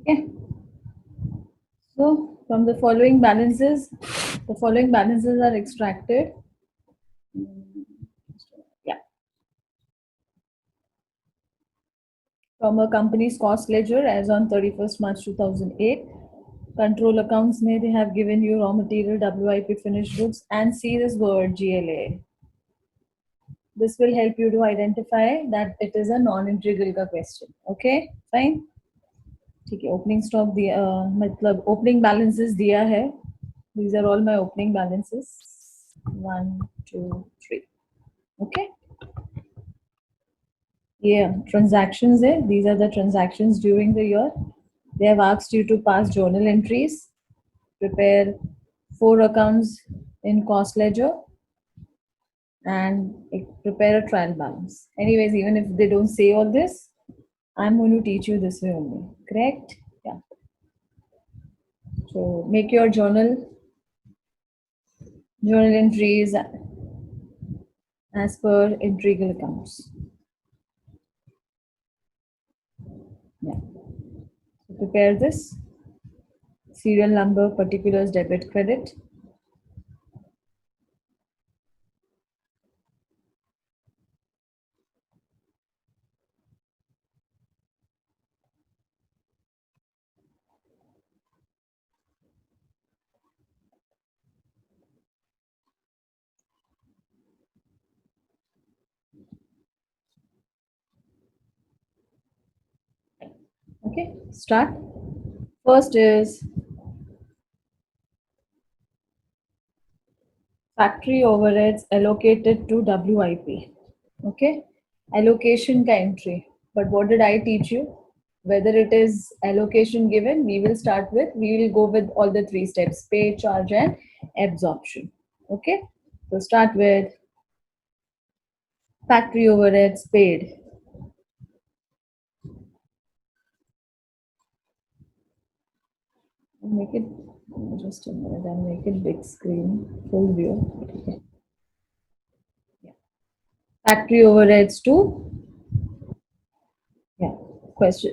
Okay. So from the following balances are extracted. Yeah. From a company's cost ledger as on 31st March 2008. Control accounts may they have given you raw material, WIP, finished goods, and see this word GLA. This will help you to identify that it is a non-integral का question. Okay, fine. ठीक है. Opening stock दिया मतलब opening balances दिया है. These are all my opening balances. 1, 2, 3. Okay. Yeah, transactions there. These are the transactions during the year. They have asked you to pass journal entries, prepare 4 accounts in cost ledger, and prepare a trial balance. Anyways, even if they don't say all this, I'm going to teach you this way only. Correct? Yeah. So make your journal entries as per integral accounts. Yeah. So prepare this. Serial number, particulars, debit, credit. Okay, start. First is factory overheads allocated to WIP. Okay, allocation ka entry. But what did I teach you? Whether it is allocation given, we will go with all the 3 steps: pay, charge, and absorption. Okay, so start with factory overheads paid. Make it just a minute and make it big screen, full view. Okay. Yeah. Factory overheads to, yeah, question.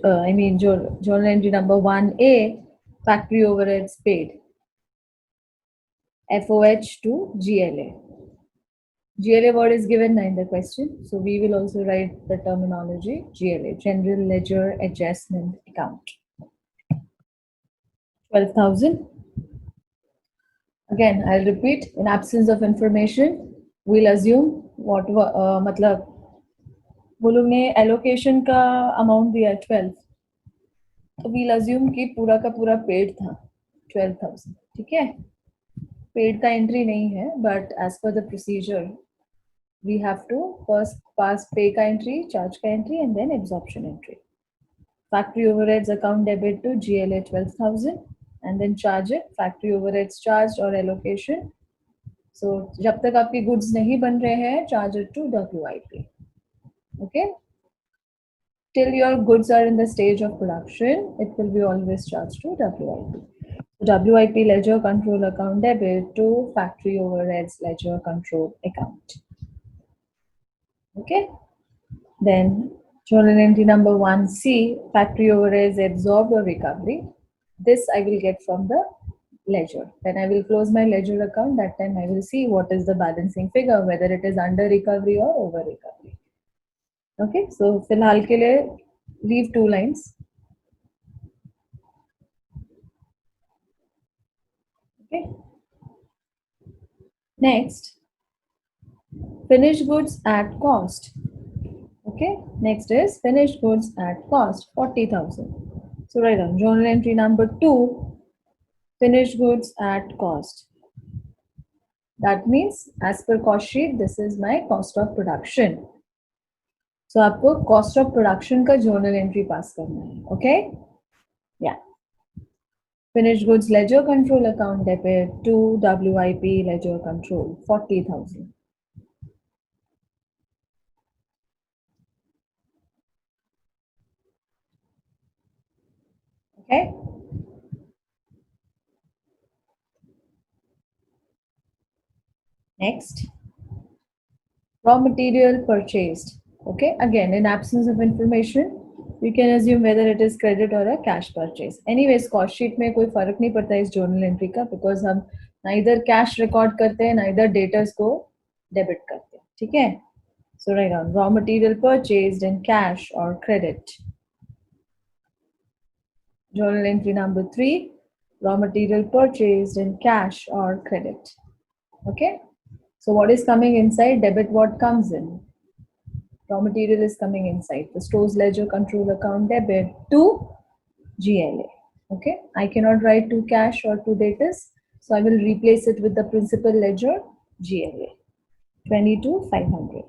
Journal entry number 1A, factory overheads paid. FOH to GLA. GLA word is given in the question, so we will also write the terminology GLA, General Ledger Adjustment Account. 12,000. Again, I'll repeat. In absence of information, we'll assume what मतलब वो लोग ने allocation का amount दिया 12, तो we'll assume कि पूरा का पूरा paid था 12,000. ठीक है? Paid का entry नहीं है, but as per the procedure, we have to first pass pay ka entry, charge ka entry, and then absorption entry. Factory overheads account debit to GLA 12,000, and then charge it. Factory overheads charged or allocation. So जब तक आपकी goods नहीं बन रहे हैं, charge it to WIP. Okay. Till your goods are in the stage of production, it will be always charged to WIP. WIP ledger control account debit to factory overheads ledger control account. Okay. Then journal entry number 1C, factory overheads absorbed or recovery. This I will get from the ledger. When I will close my ledger account, that time I will see what is the balancing figure, whether it is under recovery or over recovery. Okay, so फिलहाल के लिए leave 2 lines. Okay. Next, finished goods at cost. Okay, next is finished goods at cost, 40,000. So write down journal entry number 2, finished goods at cost. That means as per cost sheet, this is my cost of production. So आपको cost of production का journal entry pass करना है. Okay? Yeah. Finished goods ledger control account debit to WIP ledger control, 40,000. Okay? Next, raw material purchased. Okay, again, in absence of information, You can assume whether it is credit or a cash purchase. Anyways, cost sheet में कोई फर्क नहीं पड़ता इस journal entry का, because हम neither cash record करते हैं, neither debtors को debit करते हैं. ठीक है? So write down raw material purchased in cash or credit. Journal entry number 3, raw material purchased in cash or credit. Okay? So what is coming inside? Debit what comes in. Raw material is coming inside. The store's ledger control account debit to GLA. Okay? I cannot write to cash or to debtors. So I will replace it with the principal ledger GLA. 22,500.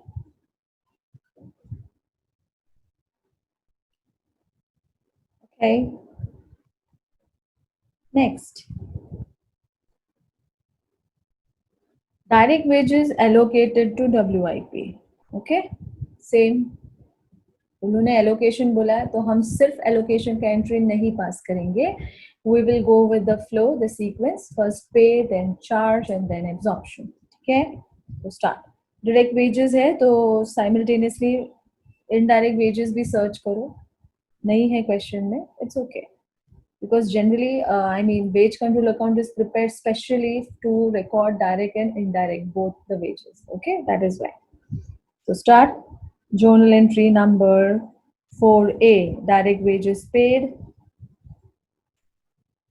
Okay. Next. Direct wages allocated to WIP. Okay? Same. उन्होंने allocation बोला है तो हम सिर्फ allocation का entry नहीं पास करेंगे. We will go with the flow, the sequence. First pay, then charge, and then absorption. ठीक है? तो start. Direct wages है तो simultaneously indirect wages भी search करो. नहीं है question में, it's okay. Because generally, I mean, wage control account is prepared specially to record direct and indirect, both the wages. Okay, that is why. So start. Journal entry number 4A, direct wages paid,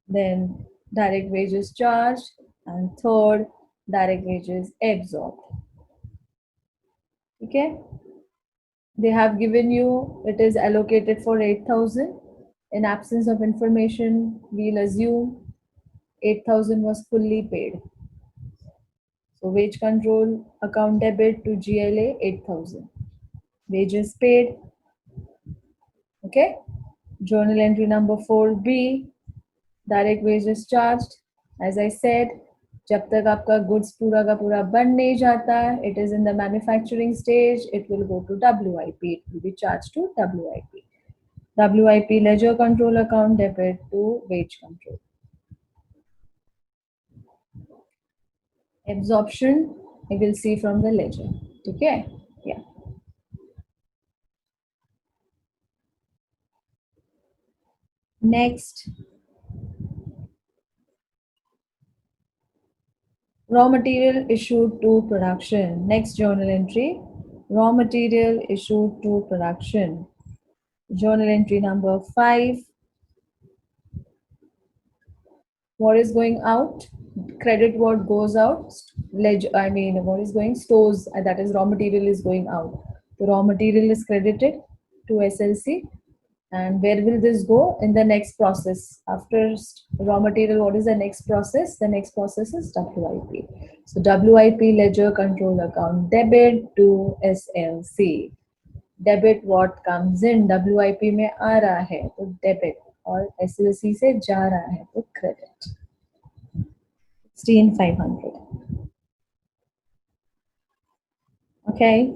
then direct wages charged, and third, direct wages absorbed. Okay, they have given you it is allocated for 8,000. In absence of information, we'll assume 8,000 was fully paid. So wage control account debit to GLA 8,000. Wages paid. Okay. Journal entry number 4B, direct wages charged. As I said, जब तक आपका goods पूरा का पूरा बन नहीं जाता, it is in the manufacturing stage, it will go to WIP. It will be charged to WIP. WIP ledger control account debit to wage control. Absorption, I will see from the ledger. Okay? Yeah. Next. Raw material issued to production. Next journal entry. Raw material issued to production. Journal entry number 5. What is going out? Credit what goes out. Ledger, I mean, what is going? Stores, that is raw material is going out. The raw material is credited to SLC. And where will this go? In the next process. After raw material, what is the next process? The next process is WIP. So WIP ledger control account debit to SLC. Debit what comes in, WIP में आ रहा है तो debit और SLC से जा रहा है तो credit. 16,500. Okay.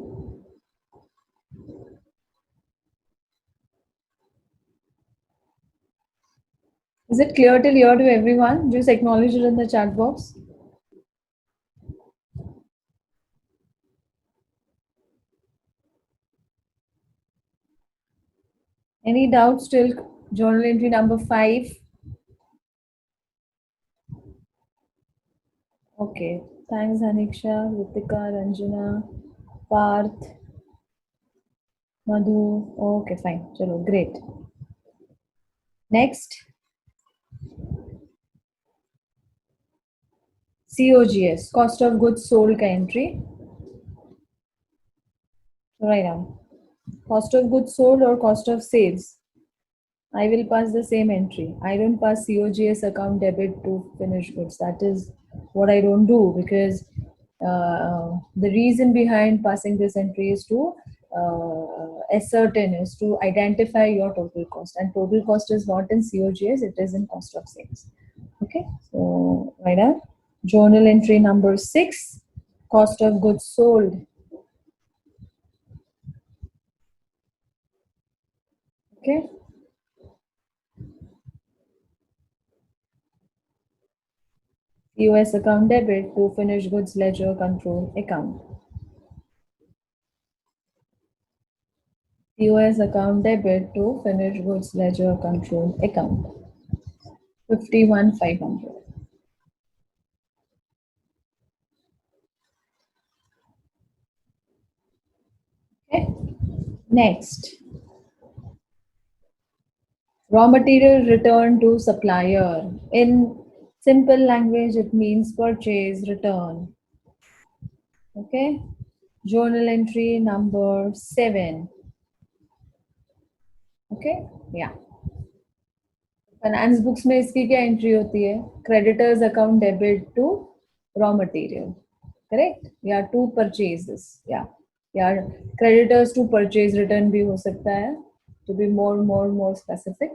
Is it clear till here to everyone? Just acknowledge it in the chat box. Any doubts till journal entry number 5? Okay. Thanks, Aniksha, Ritika, Ranjana, Parth, Madhu. Okay, fine. Chalo, great. Next. COGS, cost of goods sold का entry. Right now. Cost of goods sold or cost of sales. I will pass the same entry. I don't pass COGS account debit to finished goods. That is what I don't do, because the reason behind passing this entry is to ascertain, is to identify your total cost, and total cost is not in COGS, it is in cost of sales. Okay, so right now, journal entry number 6, cost of goods sold. Okay. US account debit to finished goods ledger control account. COS account debit to finished goods ledger control account. 51,500. Okay. Next, raw material return to supplier. In simple language, it means purchase return. Okay. Journal entry number 7. Okay. Yeah. Finance books में इसकी क्या entry होती है? Creditors account debit to raw material, correct, या to purchases, या creditors to purchase return भी हो सकता है, to be more specific.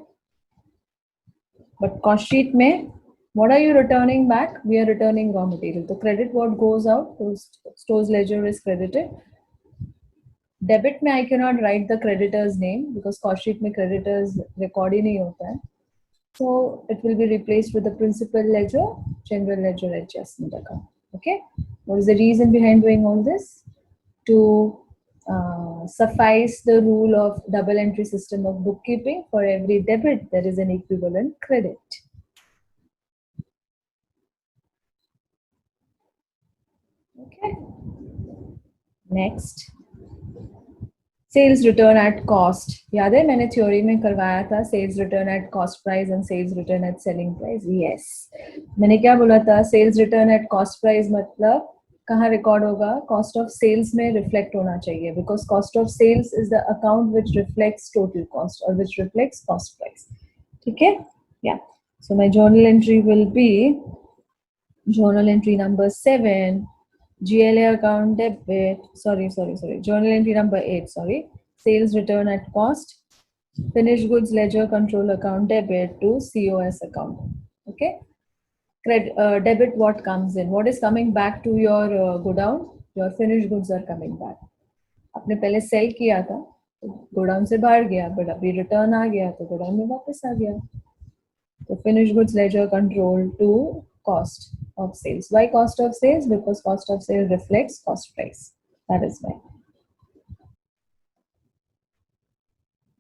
But cost sheet में what are you returning back? We are returning raw material. The credit what goes out to stores ledger is credited. Debit में I cannot write the creditor's name because cost sheet में creditors record ही नहीं होता है. So it will be replaced with the principal ledger, general ledger adjustment account. Okay. What is the reason behind doing all this? To suffice the rule of double entry system of bookkeeping. For every debit, there is an equivalent credit. Okay. Next. Sales return at cost. याद है मैंने theory में करवाया था sales return at cost price and sales return at selling price. Yes, मैंने क्या बोला था? Sales return at cost price मतलब कहाँ रिकॉर्ड होगा? कॉस्ट ऑफ सेल्स में रिफ्लेक्ट होना चाहिए, because cost of sales is the account which reflects total cost और विच रिफ्लेक्ट्स कॉस्ट प्राइस. ठीक है. Yeah so my journal entry will be journal entry number 7, GLA account debit, sorry, journal entry number 8, sorry, sales return at cost, finished goods ledger control account debit to COS account. Okay. Debit what comes in, what is coming back to your godown? Your finished goods are coming back. आपने पहले cell किया था तो godown से बाहर गया, but अभी return आ गया तो गोडाउन में वापस आ गया. So finished goods ledger control to cost of sales. Why cost of sales? Because cost of sales reflects cost price. That is why.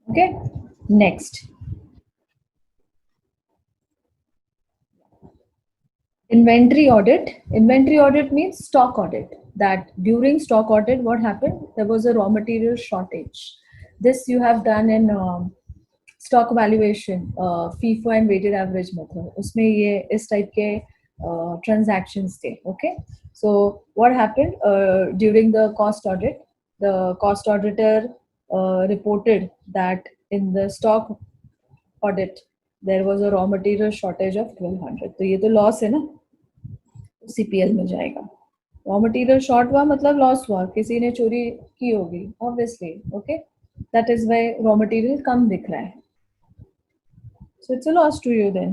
Okay. Next. Inventory audit. Inventory audit means stock audit. That during stock audit, what happened? There was a raw material shortage. This you have done in stock valuation, FIFO and weighted average method. उसमें ये इस type के transactions थे. Okay. So what happened during the cost audit? The cost auditor reported that in the stock audit there was a raw material shortage of 1200. तो ये तो loss है ना, सीपीएल में जाएगा. रॉ मटेरियल शॉर्ट हुआ मतलब लॉस हुआ, किसी ने चोरी की होगी obviously. Okay, that is why raw material कम दिख रहा है. So it's a loss to you then.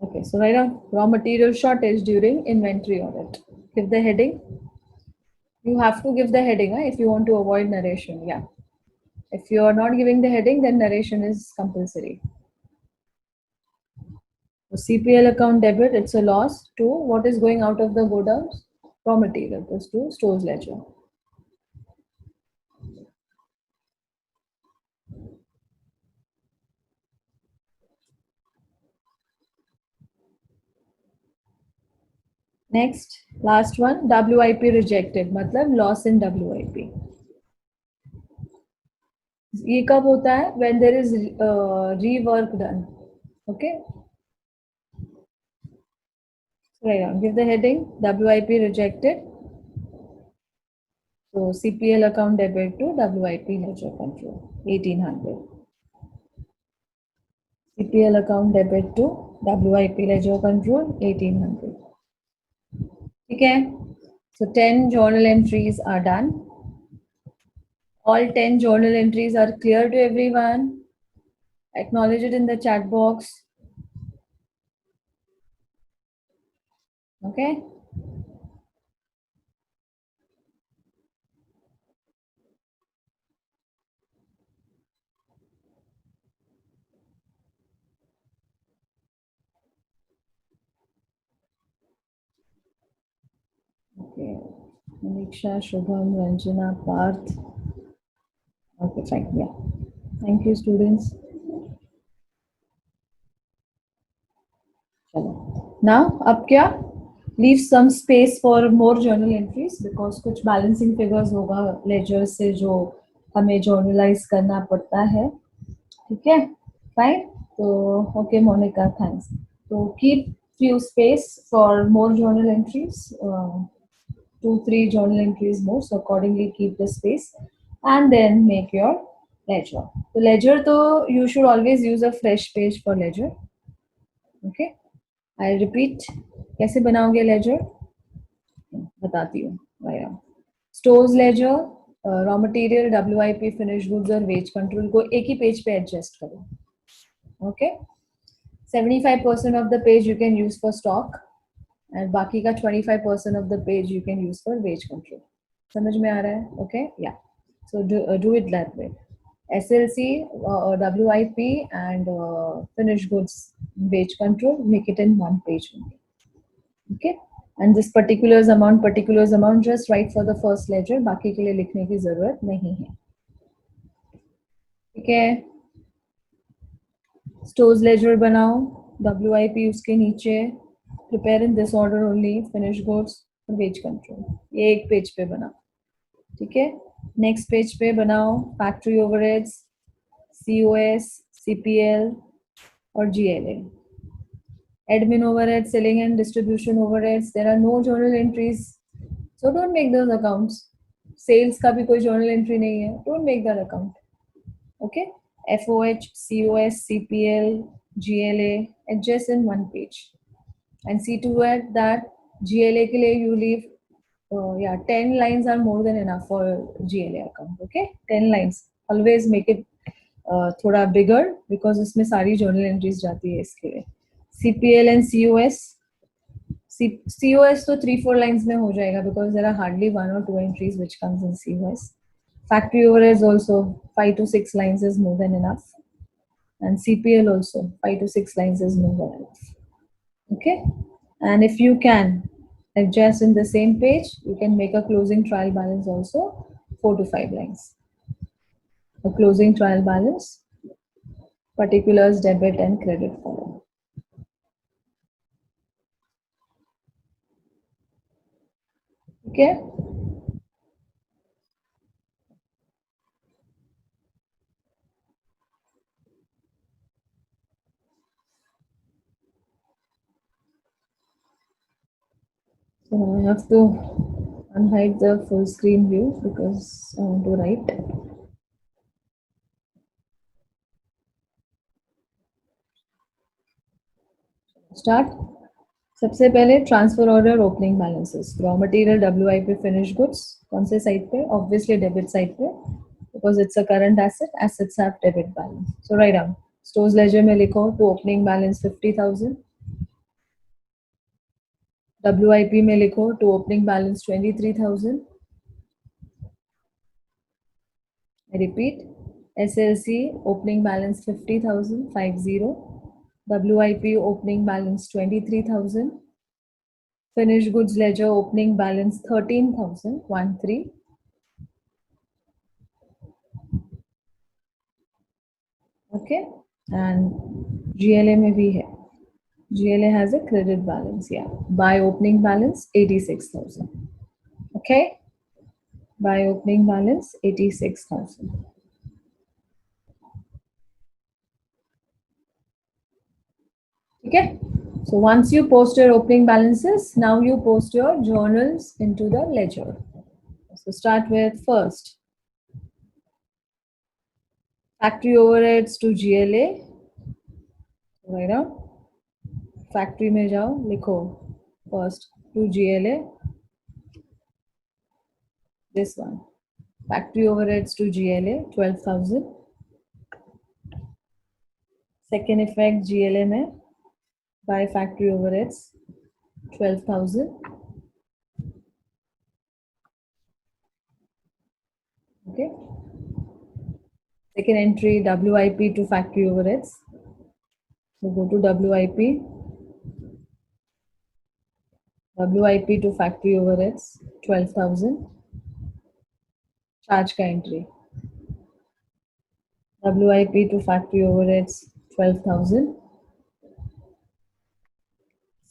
Okay, so write down raw material shortage during inventory audit. Give the heading. You have to give the heading if you want to avoid narration. Yeah. If you are not giving the heading, then narration is compulsory. So CPL account debit, it's a loss to what is going out of the godowns? Raw material goes to stores ledger. Next, last one, WIP rejected, मतलब loss in WIP. ये कब होता है? When there is rework done. Okay. Right on. Give the heading WIP rejected. So CPL account debit to WIP ledger control 1800. CPL account debit to WIP ledger control 1800. Okay. So 10 journal entries are done. All 10 journal entries are clear to everyone. Acknowledge it in the chat box. Okay. Okay. Maniksha, Shubham, Ranjana, Parth. Okay, fine. Yeah. Thank you, students. चलो. Now, अब क्या? Leave some space for more journal entries because कुछ balancing figures होगा ledger से जो हमें journalize करना पड़ता है. ठीक है? Fine. तो okay, Monica, thanks. So keep few space for more journal entries. 2-3 journal entries more. So accordingly, keep the space and then make your ledger. So ledger, तो you should always use a fresh page for ledger. Okay. I repeat. कैसे बनाओगे ledger? बताती हूँ. Stores ledger, raw material, WIP, finished goods और wage control को एक ही page पे adjust करो. Okay. 75% of the page you can use for stock and बाकी का 25% of the page you can use for wage control. समझ में आ रहा है? Okay. Yeah. So do it that way. SLC, WIP and finished goods wage control, make it in one page only. Okay. And this particulars amount just write for the first ledger. बाकी के लिए लिखने की जरूरत नहीं है. ठीक है. Stores ledger बनाओ. WIP उसके नीचे. Prepare in this order only. Finished goods और wage control. ये एक पेज पे बनाओ. ठीक है. नेक्स्ट पेज पे बनाओ फैक्ट्री ओवरहेड्स, COS, CPL और GLA. Admin overhead, selling and distribution overheads. There are no journal entries, so don't make those accounts. Sales का भी कोई journal entry नहीं है, don't make that account. Okay. FOH, COS, CPL, GLA, adjust in one page. And see to it that GLA के लिए you leave 10 lines are more than enough for GLA account. Okay, 10 lines. Always make it थोड़ा bigger because उसमें सारी journal entries जाती है इसके लिए. CPL and COS. COS तो 3-4 lines में हो जाएगा because there are hardly 1 or 2 entries which comes in COS. Factory overheads also 5 to 6 lines is more than enough. And CPL also 5 to 6 lines is more than enough. Okay. And if you can adjust in the same page, you can make a closing trial balance also 4 to 5 lines. A closing trial balance, particulars, debit and credit column. Okay. So now I have to unhide the full screen view because I want to write. Start. सबसे पहले transfer order opening balances. Raw material WIP finish goods कौन से side पे? Obviously debit side पे because it's a current asset. Assets have debit balance. So write down. Stores ledger में लिखो to opening balance 50,000. WIP में लिखो to opening balance 23,000. I repeat. SLC opening balance 50,000 50. WIP opening balance 23,000. Finished goods ledger opening balance 13,000 13. Okay. And GLA में भी है. GLA has a credit balance. Yeah. By opening balance 86,000. Okay. By opening balance 86,000. Okay. So once you post your opening balances, now you post your journals into the ledger. So start with first factory overheads to GLA. Write down. Factory में जाओ, लिखो first to GLA. This one. Factory overheads to GLA 12,000. Second effect GLA में by factory overheads 12,000. Okay. Second entry WIP to factory overheads. So go to WIP. WIP to factory overheads 12,000. Charge का entry. WIP to factory overheads 12,000.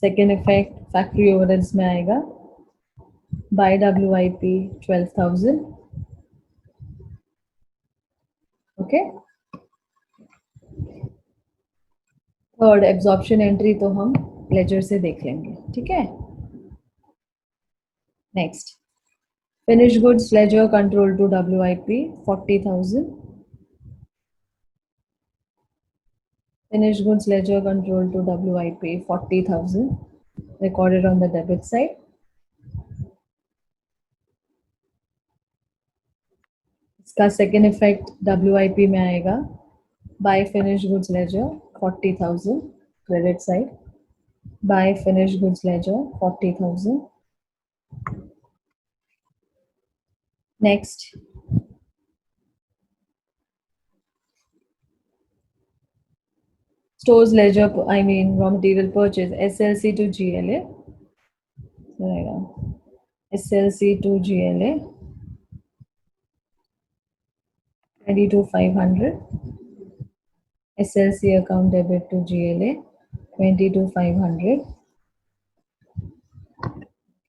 Second effect factory overheads में आएगा. By WIP 12,000. Okay. Third absorption entry तो हम ledger से देख लेंगे. ठीक है. Next finish goods ledger control to WIP 40,000. Finished goods ledger control to WIP 40,000 recorded on the debit side. इसका सेकेंड इफेक्ट WIP में आएगा. By finished goods ledger 40,000 credit side. By finished goods ledger 40,000. Next, stores ledger, I mean raw material purchase SLC to GLA. SLC to GLA 22,500. SLC account debit to GLA 22,500.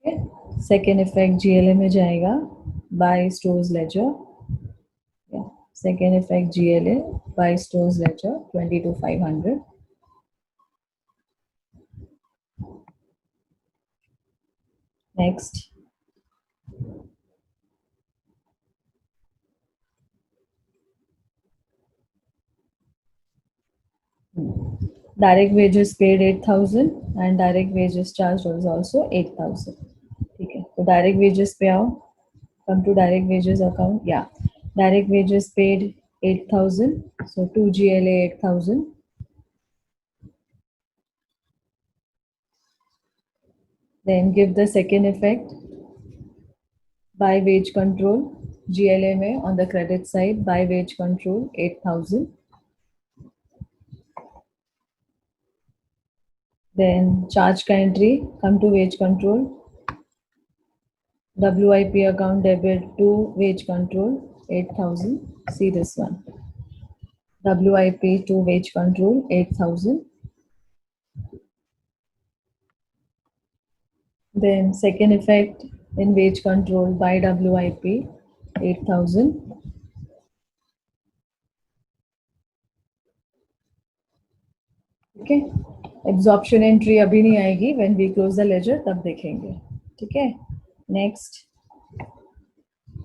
Okay. Second effect GLA में जाएगा. By stores ledger. Yeah. Second effect GLA by stores ledger 22,500. Next. Direct wages paid 8,000 and direct wages charged was also 8,000. Okay. So direct wages पे आओ. Come to direct wages account. Yeah. Direct wages paid 8,000. So to GLA 8,000. Then give the second effect by wage control GLA में on the credit side by wage control 8,000. Then charge का entry come to wage control. WIP account debit to wage control 8,000. See this one. WIP to wage control 8,000. Then second effect in wage control by WIP 8,000. Okay. Absorption entry अभी नहीं आएगी. When we close the ledger तब देखेंगे. ठीक है. Next.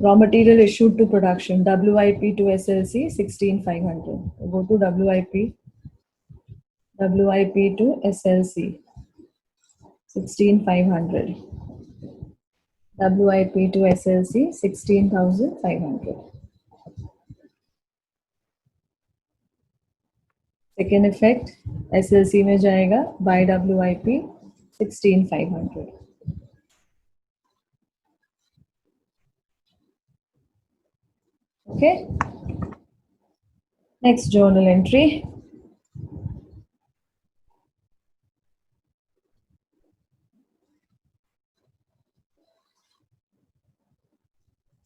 Raw material issued to production WIP to SLC 16,500. Go to WIP to SLC 16,500. WIP to SLC 16,500. Second effect SLC में जाएगा by WIP 16,500. Okay. Next journal entry.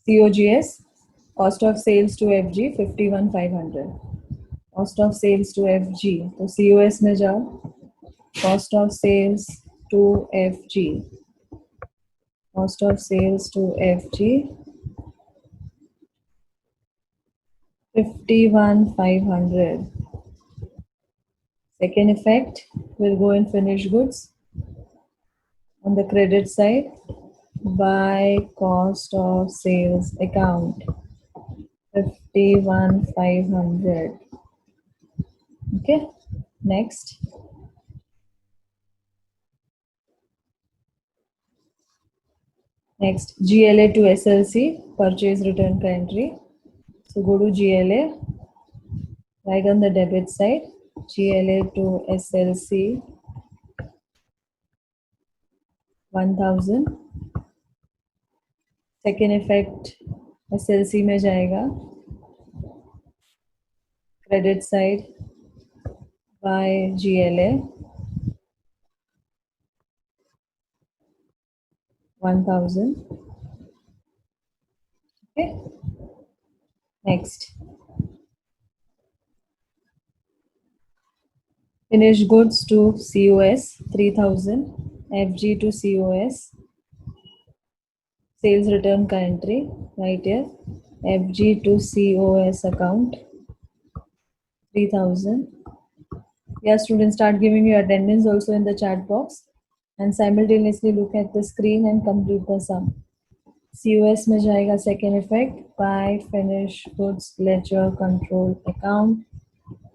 COGS cost of sales to FG 51,500. Cost of sales to FG. तो COS में जाओ. Cost of sales to FG. Cost of sales to FG 51,500. Second effect will go in finished goods on the credit side by cost of sales account 51,500. Okay. Next. Next, GLA to SLC purchase return का entry. So go to GLA, right on the debit side, GLA to SLC 1,000. Second effect SLC में जाएगा. Credit side by GLA 1000. Okay. Next, finished goods to COS 3000. FG to COS, sales return का entry right here. FG to COS account 3000. Yeah, students, start giving your attendance also in the chat box and simultaneously look at the screen and complete the sum. COS में जाएगा second effect by finished goods ledger control account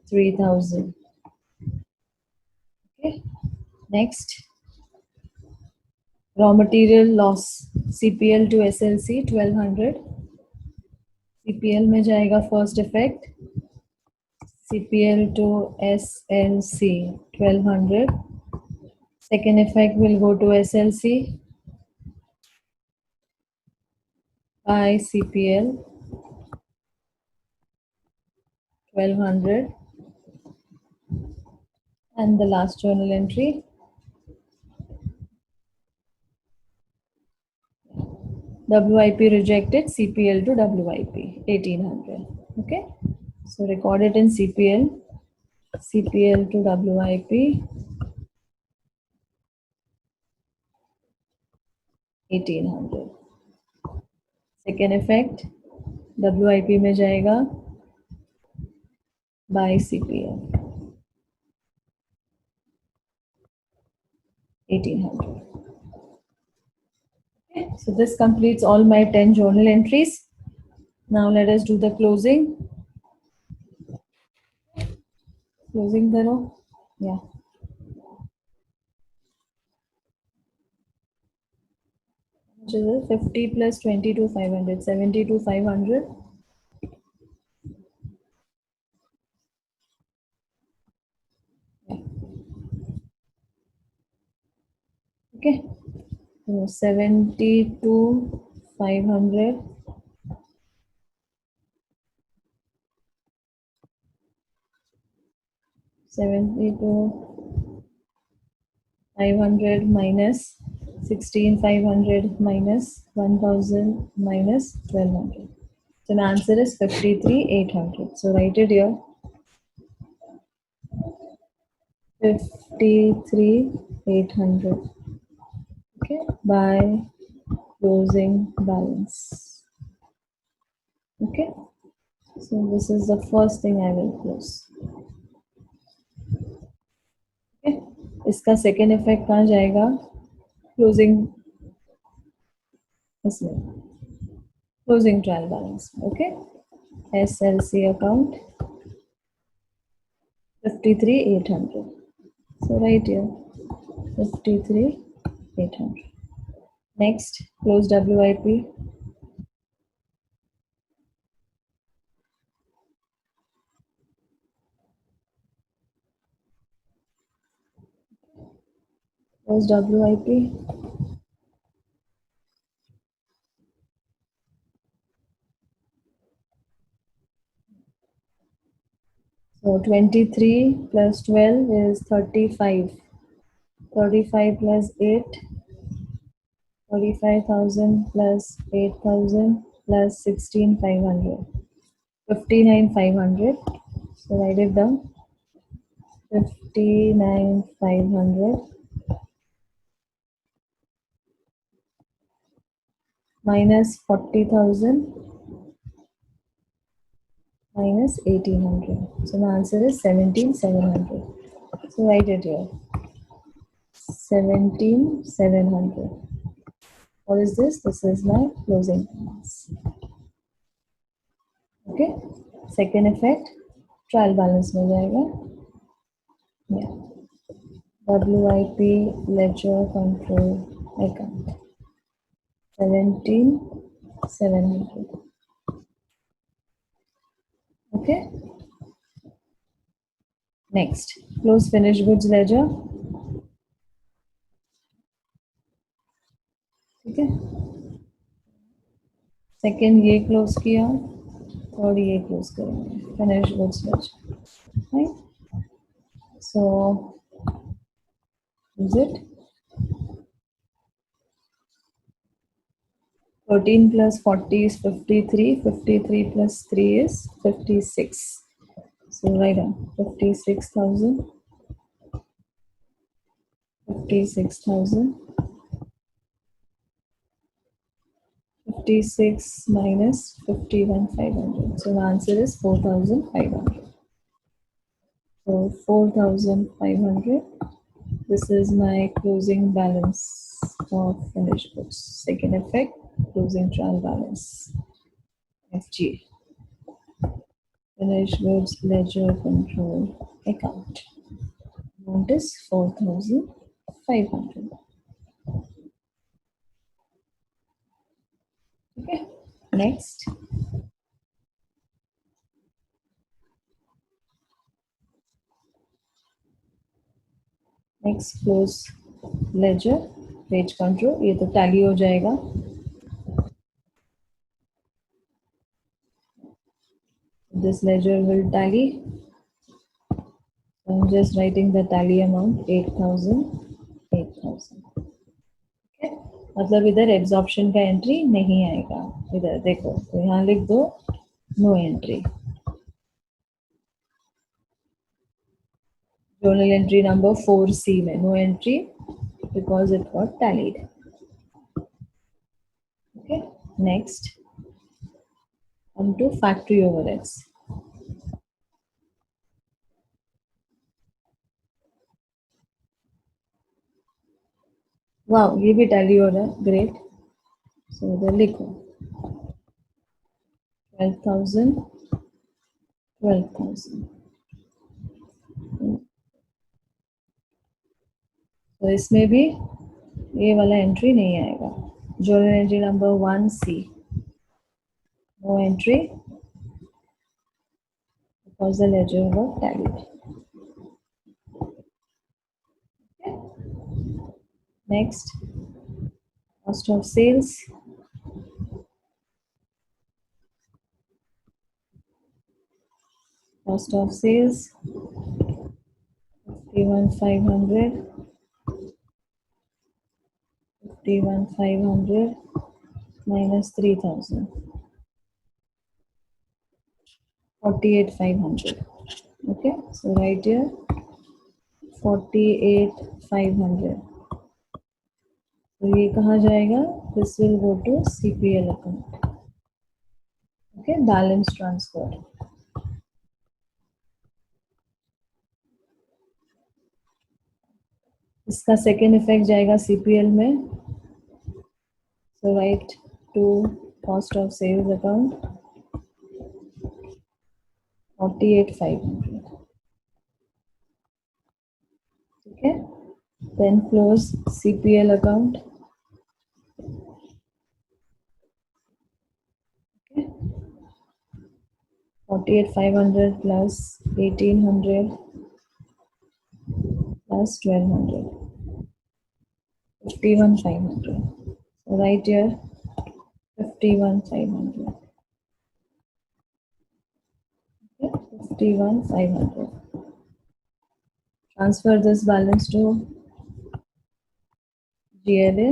3000. Okay. Next, raw material loss CPL to SLC 1200. CPL में जाएगा first effect CPL to SLC 1200. Second effect will go to SLC by CPL 1200. And the last journal entry, WIP rejected, CPL to WIP 1800. Okay, so record it in CPL, CPL to WIP 1800. Second effect WIP में जाएगा by CPL 1800. Okay, so this completes all my 10 journal entries. Now let us do the closing. Closing करो. Yeah. Which is it? 50 plus 22 500, 72 500. Yeah. Okay. So 72 500. 72 500 minus 16 500 minus 1000 minus 1200. So the answer is 53 800. So write it here. 53 800. Okay, by closing balance. Okay, so this is the first thing I will close. Okay, इसका second effect कहाँ जाएगा? Closing इसमें closing trial balance. Okay, SLC account 53 800. So right here 53 800. Next, close WIP. Close WIP. So 23 plus 12 is 35. 35 plus 8, 35,000 plus 8,000 plus 16,500. 59,500. So write it down. 59,500 minus 40,000 minus 1,800. So the answer is 17,700. So write it here. 17,700. What is this? This is my closing balance. Okay. Second effect, trial balance में जाएगा. Yeah. WIP ledger control account 17,700. Okay. Next, close finished goods ledger. ठीक है. Second ये close किया, third ये close करेंगे. Finished goods ledger. Right. So is it? 13 plus 40 is 53. 53 plus 3 is 56. So write down 56,000. 56,000. 56 minus 51,500. So the answer is 4,500. So 4,500. This is my closing balance of finished goods. Second effect, closing trial balance. FG. Finished goods ledger control account. Amount is 4,500. Okay. Next. Next close ledger page control ये तो tally हो जाएगा. This ledger will tally. I'm just writing the tally amount 8,000. 8,000. Okay. मतलब इधर absorption का entry नहीं आएगा. इधर देखो तो यहाँ लिख दो no entry. journal entry number 4C में no entry because it got tallied. Okay. Next, on to factory overheads. Wow, ये भी tally हो रहा है. Great. So इधर लिखो 12,000. 12,000. तो इसमें भी ये वाला एंट्री नहीं आएगा. journal entry number 1C. No entry because the ledger got tallied. Okay. Next, cost of sales. Cost of sales 51,500. 51,500 minus 3,000. 48,500. Okay, so right here 48,500. तो ये कहाँ जाएगा? This will go to CPL account. Okay, balance transfer. इसका second effect जाएगा CPL में. So write to cost of sales account 48,500. Okay, then close CPL account. Okay, 48,500 plus 1,800 plus 1,200. 51,500. So right here 51,500. Okay, 51,500. Transfer this balance to GLA.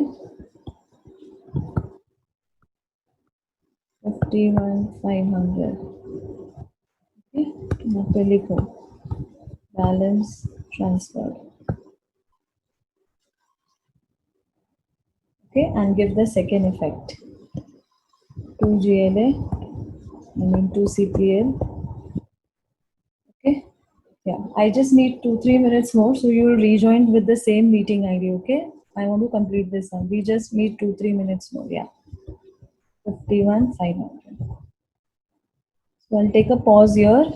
51,500. Okay, now पे लिखो balance transferred. Okay, and give the second effect to GLA. I mean to CPL. Okay, yeah. I just need 2-3 minutes more, so you will rejoin with the same meeting ID. Okay, I want to complete this one. We just need 2-3 minutes more. Yeah, 51,500. So I'll take a pause here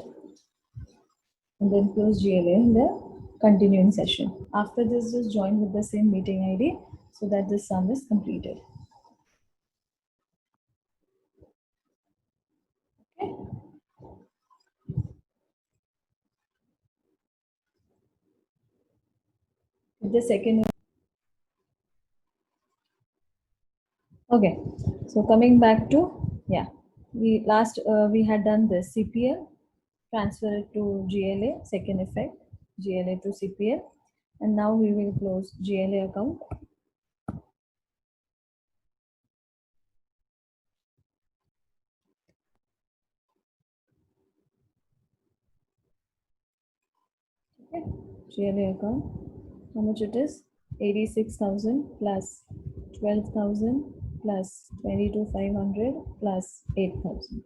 and then close GLA in the continuing session. After this, just join with the same meeting ID so that this sum is completed. Okay. The second. Okay. So coming back to, yeah, we had done this CPL, transfer it to GLA, second effect, GLA to CPL, and now we will close GLA account. GLA account. How much it is? 86,000 plus 12,000 plus 22,500 plus 8,000.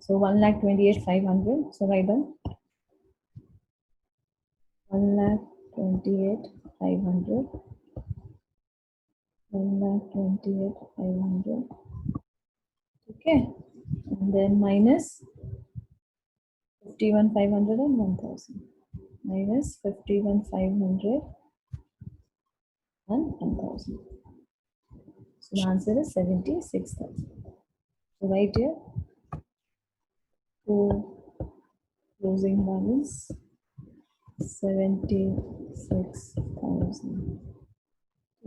So 1,28,500. So write down 1,28,500. 1,28,500. Okay, and then minus 51,500 and 1,000. Minus 51,500 and 1,000. So the answer is 76,000. So right here, to closing balance 76,000.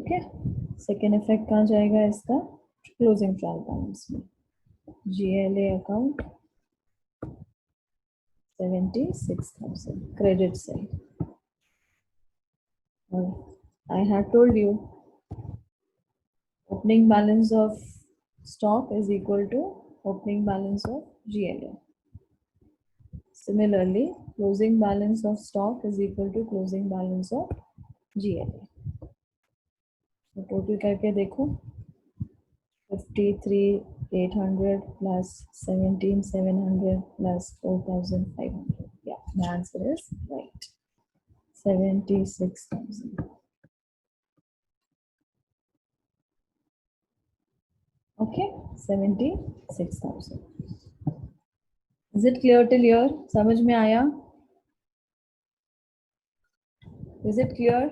Okay. Second effect कहाँ जाएगा इसका? Closing trial balance में. GLA account 76,000 credit side. I had told you opening balance of stock is equal to opening balance of GLA. Similarly, closing balance of stock is equal to closing balance of GLA. तो total करके देखो 53,800 plus 17,700 plus 4,500. Yeah, the answer is right. 76,000. Okay, 76,000. Is it clear till here? समझ में आया? Is it clear?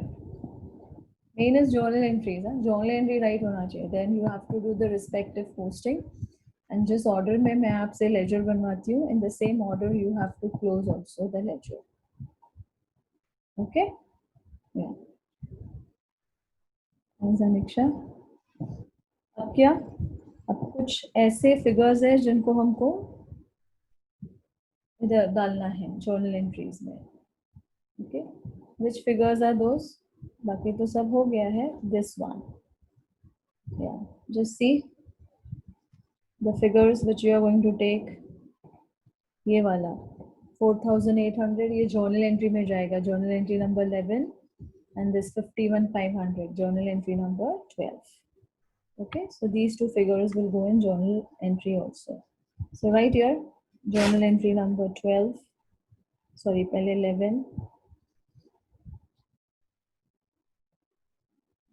Main is journal entries. Journal entry right होना चाहिए. Then you have to do the respective posting. And just order में मैं आपसे ledger बनवाती हूँ. In the same order you have to close also the ledger. Okay? Yeah. समीक्षा. अब क्या? अब कुछ ऐसे figures हैं जिनको हमको इधर डालना है journal entries में. Okay? Which figures are those? बाकी तो सब हो गया है. This one. Yeah. Just see the figures which you are going to take. ये वाला 4,800 ये journal entry में जाएगा. Journal entry number 11 and this 51,500 journal entry number 12. Okay, so these two figures will go in journal entry also. So right here, journal entry number 12. Sorry, पहले 11.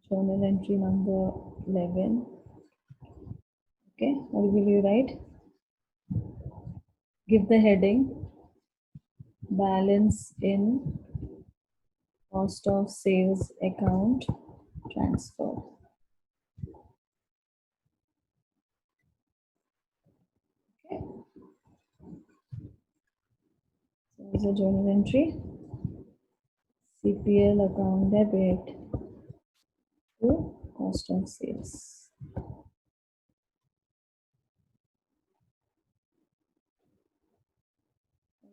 Journal entry number 11. Okay, what will you write? Give the heading balance in cost of sales account transfer. Okay. So there's a journal entry. CPL account debit to cost of sales.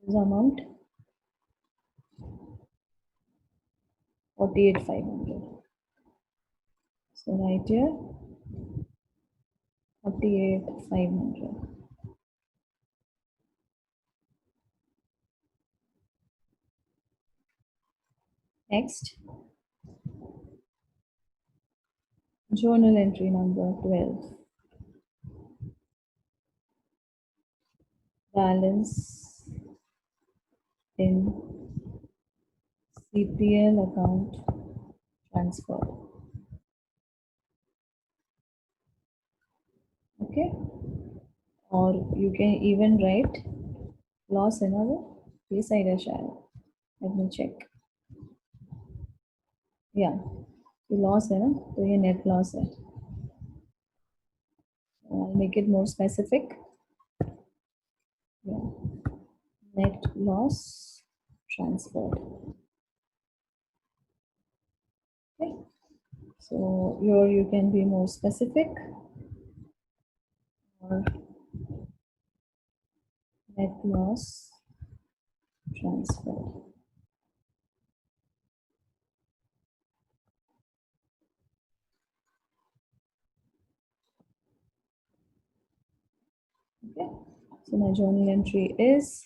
This amount 48,500. So right here 48,500. Next, journal entry number 12. Balance in CPL account transfer. Okay, or you can even write loss in our this side है शायद. Let me check. Yeah, ये loss है ना, तो ये net loss है. I'll make it more specific. Yeah, net loss transferred. Okay, so here you can be more specific. Or net loss transferred. Okay, so my journal entry is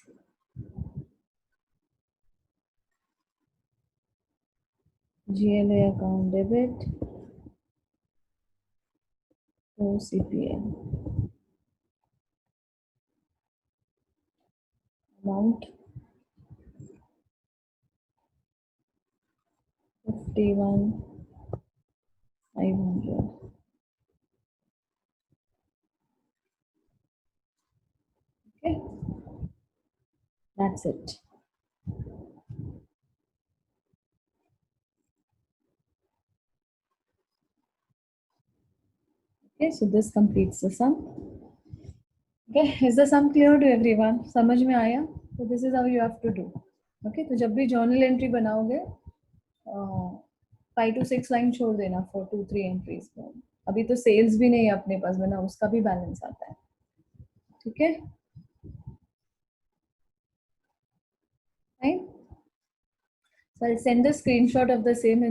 GLA account debit to CPL. Amount 51,500. Okay, that's it. Okay, so this completes the sum. Okay, is the sum clear to everyone? समझ में आया? So this is how you have to do. Okay, तो जब भी journal entry बनाओगे 5 to 6 line छोड़ देना for 2-3 entries में. अभी तो sales भी नहीं है अपने पास, वरना उसका भी balance आता है. ठीक है? Fine. So I'll send the screenshot of the same